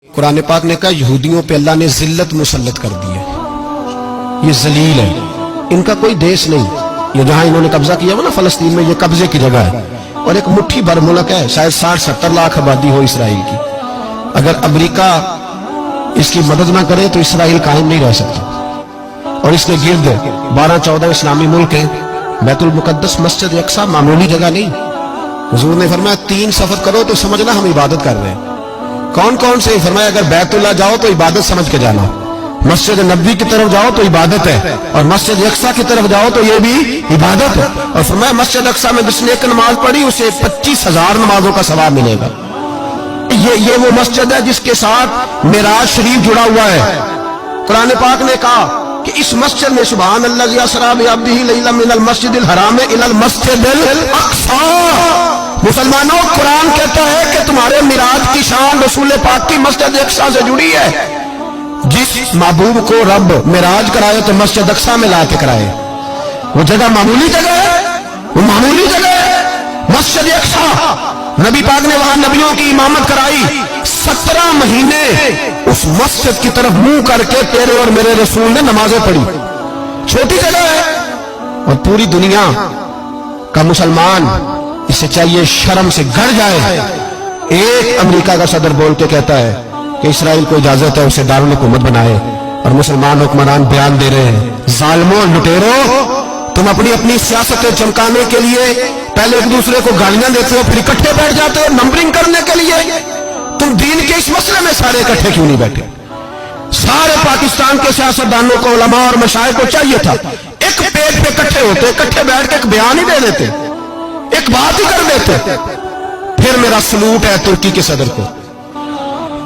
قرآن پاک نے کہا یہودیوں پہ اللہ نے ذلت مسلط کر دی ہے، یہ ذلیل ہے، ان کا کوئی دیش نہیں۔ یہ جہاں انہوں نے قبضہ کیا ہوا نا فلسطین میں، یہ قبضے کی جگہ ہے اور ایک مٹھی بھر ملک ہے، شاید 60-70 لاکھ آبادی ہو اسرائیل کی۔ اگر امریکہ اس کی مدد نہ کرے تو اسرائیل قائم نہیں رہ سکتا۔ اور اس کے گرد 12-14 اسلامی ملک ہیں۔ بیت المقدس مسجد اقصی معمولی جگہ نہیں۔ حضور نے فرمایا 3 سفر کرو تو سمجھنا ہم عبادت کر رہے ہیں۔ کون کون سے؟ فرمایا اگر بیت اللہ جاؤ تو عبادت سمجھ کے جانا، مسجد نبوی کی طرف جاؤ تو عبادت ہے، اور مسجد اقصی کی طرف جاؤ تو یہ بھی عبادت ہے۔ اور فرمایا مسجد اقصی میں جس نے ایک نماز پڑھی اسے 25,000 نمازوں کا ثواب ملے گا۔ یہ وہ مسجد ہے جس کے ساتھ معراج شریف جڑا ہوا ہے۔ قرآن پاک نے کہا کہ اس مسجد میں سبحان اللہ اسریٰ بعبدہ لیلا من المسجد الحرام الی المسجد الاقصی۔ مسلمانوں، قرآن کہتا ہے کہ تمہارے معراج کی شان رسول پاک کی مسجد اقصی سے جڑی ہے۔ جس محبوب کو رب معراج کرائے تو مسجد اقصی میں لا کے کرائے۔ وہ جگہ معمولی جگہ ہے، وہ معمولی جگہ ہے مسجد اقصی۔ نبی پاک نے وہاں نبیوں کی امامت کرائی، 17 مہینے اس مسجد کی طرف منہ کر کے تیرے اور میرے رسول نے نمازیں پڑھی۔ چھوٹی جگہ ہے اور پوری دنیا کا مسلمان اسے چاہیے شرم سے گڑ جائے۔ ایک امریکہ کا صدر بول کے کہتا ہے کہ اسرائیل کو اجازت ہے اسے دارالحکومت بنائے، اور مسلمان حکمران بیان دے رہے ہیں ظالموں، لٹیروں، تم اپنی سیاستیں چمکانے کے لیے پہلے ایک دوسرے کو گالیاں دیتے ہو، پھر اکٹھے بیٹھ جاتے ہو نمبرنگ کرنے کے لیے۔ تم دین کے اس مسئلے میں سارے اکٹھے کیوں نہیں بیٹھے؟ سارے پاکستان کے سیاستدانوں کو، علماء اور مشائخ کو چاہیے تھا ایک پیج پہ اکٹھے ہوتے، اکٹھے بیٹھ کے ایک بیان ہی دے دیتے، ایک بات ہی کر دیتے۔ پھر میرا سلوٹ ہے ترکی کے صدر کو،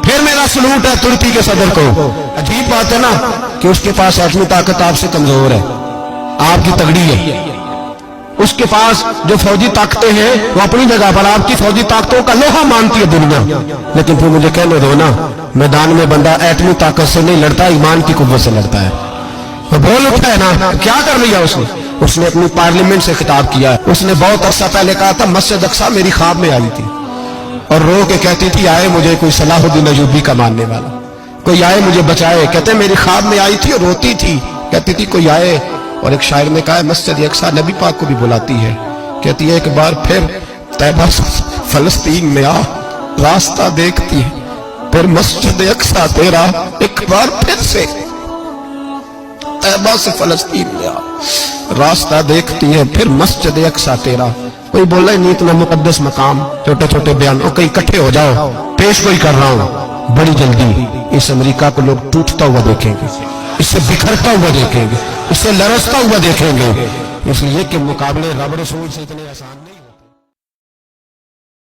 پھر میرا سلوٹ ہے ترکی کے صدر کو۔ عجیب بات ہے نا کہ اس کے پاس ایٹمی طاقت آپ سے کمزور ہے، آپ کی تگڑی ہے۔ اس کے پاس جو فوجی طاقتیں ہیں وہ اپنی جگہ پر آپ کی فوجی طاقتوں کا لوہا مانتی ہے دنیا، لیکن پھر مجھے کہنے دو نا، میدان میں بندہ ایٹمی طاقت سے نہیں لڑتا، ایمان کی قوت سے لڑتا ہے۔ وہ بول اٹھا ہے نا، کیا کر لیا اس نے اپنی پارلیمنٹ سے خطاب کیا ہے۔ اس نے بہت عرصہ پہلے کہا تھا مسجد اقصی میری خواب میں آئی تھی اور رو کے کہتی تھی آئے مجھے کوئی صلاح الدین ایوبی کا ماننے والا، کوئی آئے مجھے بچائے۔ کہتے میری خواب میں آئی تھی اور روتی تھی، کہتی تھی کوئی آئے۔ اور ایک شاعر نے کہا ہے مسجد اقصی نبی پاک کو بھی بلاتی ہے، کہتی ہے ایک بار پھر طیبہ فلسطین میں آ، راستہ دیکھتی ہے پھر مسجد اقصی تیرا، ایک بار پھر سے طیبہ سے فلسطین میں آ، راستہ دیکھتی ہے پھر مسجد اقصی تیرا۔ کوئی بولا نہیں اتنا مقدس مقام، چھوٹے چھوٹے بیان، کہیں اکٹھے ہو جاؤ، پیش کوئی کر رہا ہوں بڑی جلدی۔ اس امریکہ کو لوگ ٹوٹتا ہوا دیکھیں گے، اس سے بکھرتا ہوا دیکھیں گے، اس سے لرزتا ہوا دیکھیں گے، اس لیے کہ مقابلے رب رسول سے اتنے آسان نہیں۔